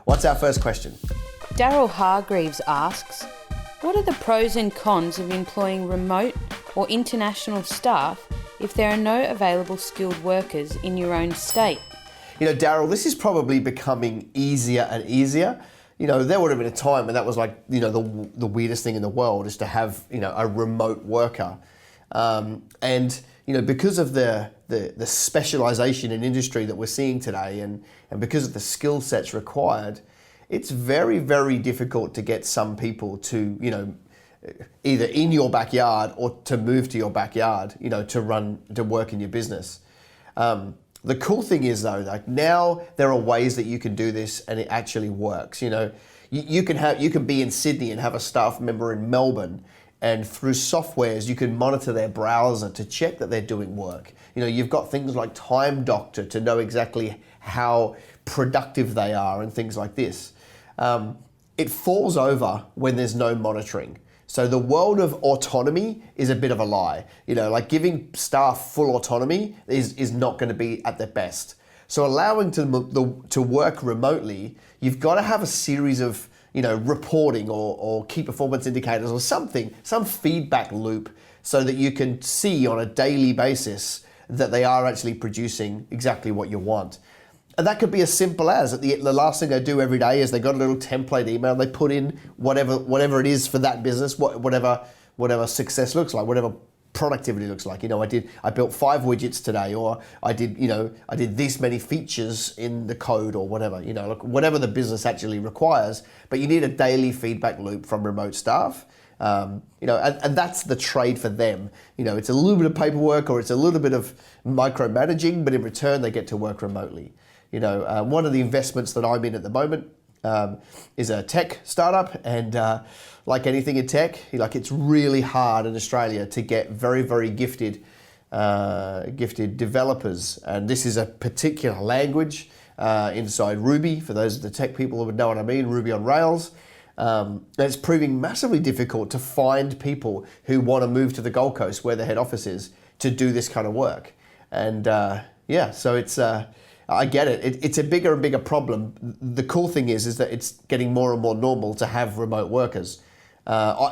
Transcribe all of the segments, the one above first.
What's our first question? Daryl Hargreaves asks, what are the pros and cons of employing remote or international staff if there are no available skilled workers in your own state? You know, Daryl, this is probably becoming easier and easier. You know, there would have been a time when that was like, you know, the weirdest thing in the world is to have, you know, a remote worker. And, you know, because of the specialization in industry that we're seeing today and because of the skill sets required, it's very, very difficult to get some people to, you know, either in your backyard or to move to your backyard, you know, to work in your business. The cool thing is though, like now there are ways that you can do this and it actually works. You know, you can be in Sydney and have a staff member in Melbourne, and through softwares you can monitor their browser to check that they're doing work. You know, you've got things like Time Doctor to know exactly how productive they are and things like this. It falls over when there's no monitoring. So the world of autonomy is a bit of a lie. You know, like giving staff full autonomy is not going to be at their best. So allowing to work remotely, you've got to have a series of, you know, reporting or key performance indicators or something, some feedback loop so that you can see on a daily basis that they are actually producing exactly what you want. And that could be as simple as the last thing they do every day is they got a little template email, they put in whatever it is for that business, whatever success looks like, whatever productivity looks like. You know, I built 5 widgets today, or I did this many features in the code or whatever, you know, whatever the business actually requires, but you need a daily feedback loop from remote staff. You know, and that's the trade for them. You know, it's a little bit of paperwork or it's a little bit of micromanaging, but in return they get to work remotely. You know, one of the investments that I'm in at the moment is a tech startup, and like anything in tech, like it's really hard in Australia to get very, very gifted developers, and this is a particular language inside Ruby. For those of the tech people who would know what I mean, Ruby on Rails. It's proving massively difficult to find people who want to move to the Gold Coast, where the head office is, to do this kind of work. And yeah, so it's. I get it. It's a bigger and bigger problem. The cool thing is that it's getting more and more normal to have remote workers.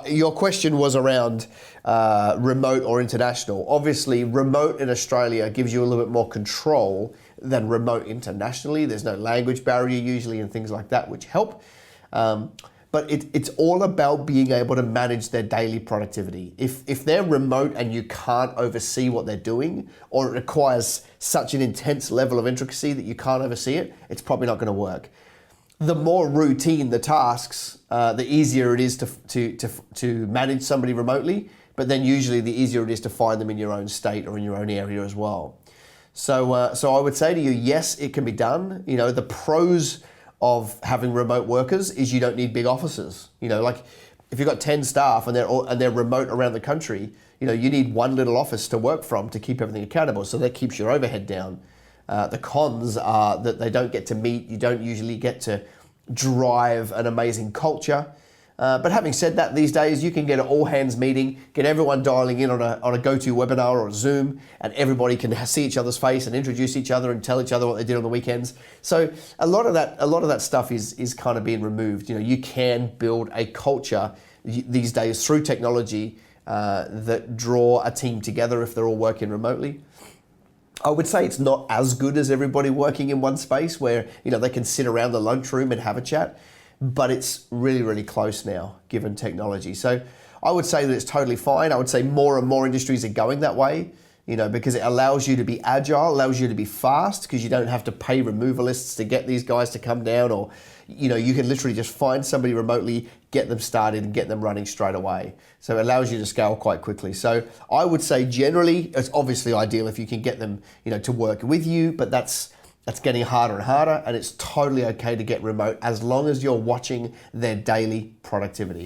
Your question was around remote or international. Obviously, remote in Australia gives you a little bit more control than remote internationally. There's no language barrier usually and things like that, which help. But it's all about being able to manage their daily productivity. If they're remote and you can't oversee what they're doing, or it requires such an intense level of intricacy that you can't oversee it, it's probably not going to work. The more routine the tasks, the easier it is to manage somebody remotely, but then usually the easier it is to find them in your own state or in your own area as well. So I would say to you, yes, it can be done. You know, the pros of having remote workers is you don't need big offices. You know, like if you've got 10 staff and they're remote around the country, you know, you need one little office to work from to keep everything accountable. So that keeps your overhead down. The cons are that they don't get to meet. You don't usually get to drive an amazing culture. But having said that, these days you can get an all hands meeting, get everyone dialing in on a go-to webinar or a Zoom, and everybody can see each other's face and introduce each other and tell each other what they did on the weekends. So a lot of that stuff is kind of being removed. You know, you can build a culture these days through technology that draw a team together if they're all working remotely. I would say it's not as good as everybody working in one space where, you know, they can sit around the lunchroom and have a chat. But it's really, really close now, given technology. So I would say that it's totally fine. I would say more and more industries are going that way, you know, because it allows you to be agile, allows you to be fast, because you don't have to pay removalists to get these guys to come down, or, you know, you can literally just find somebody remotely, get them started and get them running straight away. So it allows you to scale quite quickly. So I would say generally, it's obviously ideal if you can get them, you know, to work with you, but that's getting harder and harder, and it's totally okay to get remote as long as you're watching their daily productivity.